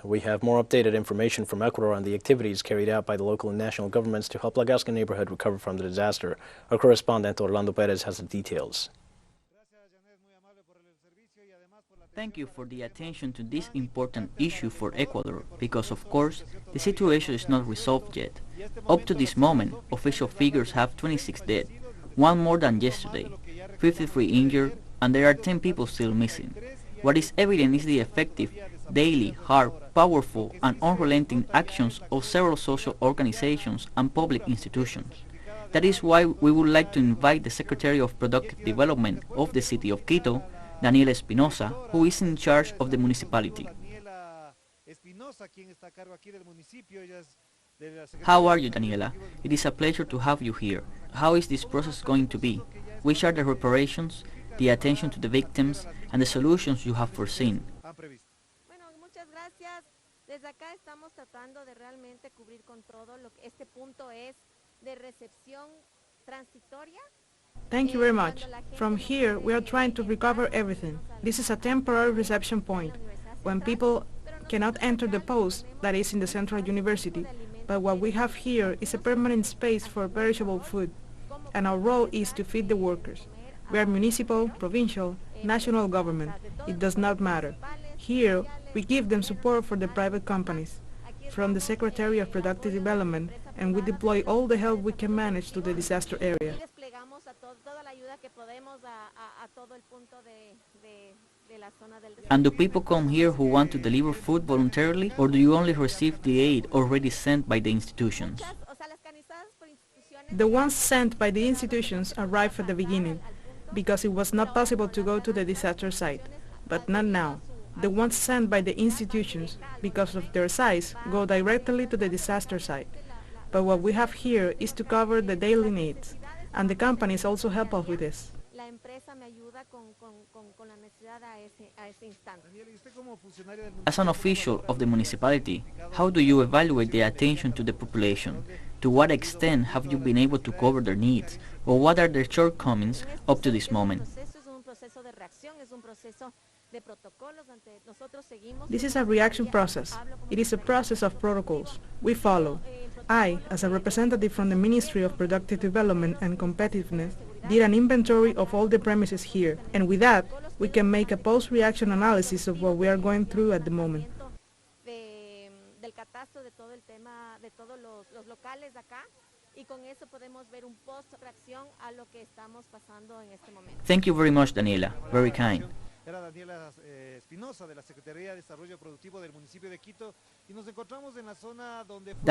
We have more updated information from Ecuador on the activities carried out by the local and national governments to help La Gasca neighborhood recover from the disaster. Our correspondent Orlando Pérez has the details. Thank you for the attention to this important issue for Ecuador, because of course, the situation is not resolved yet. Up to this moment, official figures have 26 dead, one more than yesterday, 53 injured, and there are 10 people still missing. What is evident is the effective, daily, hard, powerful, and unrelenting actions of several social organizations and public institutions. That is why we would like to invite the Secretary of Productive Development of the city of Quito, Daniela Espinosa, who is in charge of the municipality. How are you, Daniela? It is a pleasure to have you here. How is this process going to be? Which are the reparations, the attention to the victims, and the solutions you have foreseen? Desde acá estamos tratando de realmente cubrir con todo lo que este punto es de recepción transitoria. Thank you very much. From here, we are trying to recover everything. This is a temporary reception point, when people cannot enter the post that is in the Central University, but what we have here is a permanent space for perishable food, and our role is to feed the workers. We are municipal, provincial, national government. It does not matter. Here, we give them support for the private companies, from the Secretary of Productive Development, and we deploy all the help we can manage to the disaster area. And do people come here who want to deliver food voluntarily, or do you only receive the aid already sent by the institutions? The ones sent by the institutions arrived at the beginning, because it was not possible to go to the disaster site, but not now. The ones sent by the institutions, because of their size, go directly to the disaster site. But what we have here is to cover the daily needs, and the companies also help us with this. As an official of the municipality, how do you evaluate the attention to the population? To what extent have you been able to cover their needs, or what are their shortcomings up to this moment? This is a reaction process. It is a process of protocols. We follow. I, as a representative from the Ministry of Productive Development and Competitiveness, did an inventory of all the premises here, and with that, we can make a post-reaction analysis of what we are going through at the moment. Thank you very much, Daniela. Very kind. That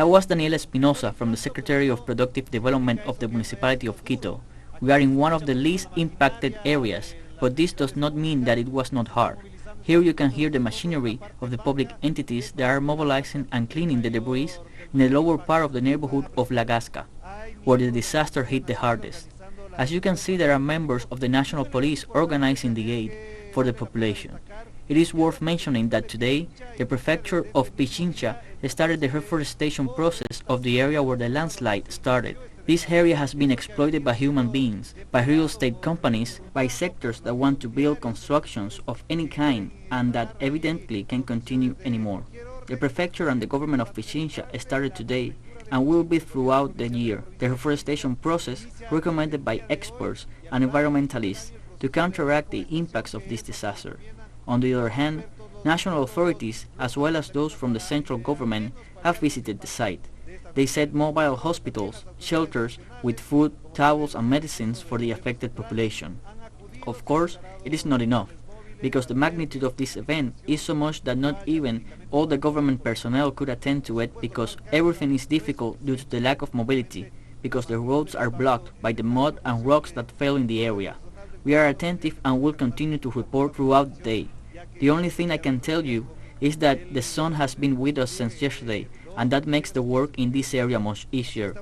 was Daniela Espinosa from the Secretary of Productive Development of the Municipality of Quito. We are in one of the least impacted areas, but this does not mean that it was not hard. Here you can hear the machinery of the public entities that are mobilizing and cleaning the debris in the lower part of the neighborhood of La Gasca, where the disaster hit the hardest. As you can see, there are members of the National Police organizing the aid for the population. It is worth mentioning that today, the prefecture of Pichincha started the reforestation process of the area where the landslide started. This area has been exploited by human beings, by real estate companies, by sectors that want to build constructions of any kind and that evidently can't continue anymore. The prefecture and the government of Pichincha started today and will be throughout the year the reforestation process recommended by experts and environmentalists to counteract the impacts of this disaster. On the other hand, national authorities, as well as those from the central government, have visited the site. They set mobile hospitals, shelters with food, towels and medicines for the affected population. Of course, it is not enough, because the magnitude of this event is so much that not even all the government personnel could attend to it, because everything is difficult due to the lack of mobility, because the roads are blocked by the mud and rocks that fell in the area. We are attentive and will continue to report throughout the day. The only thing I can tell you is that the sun has been with us since yesterday, and that makes the work in this area much easier.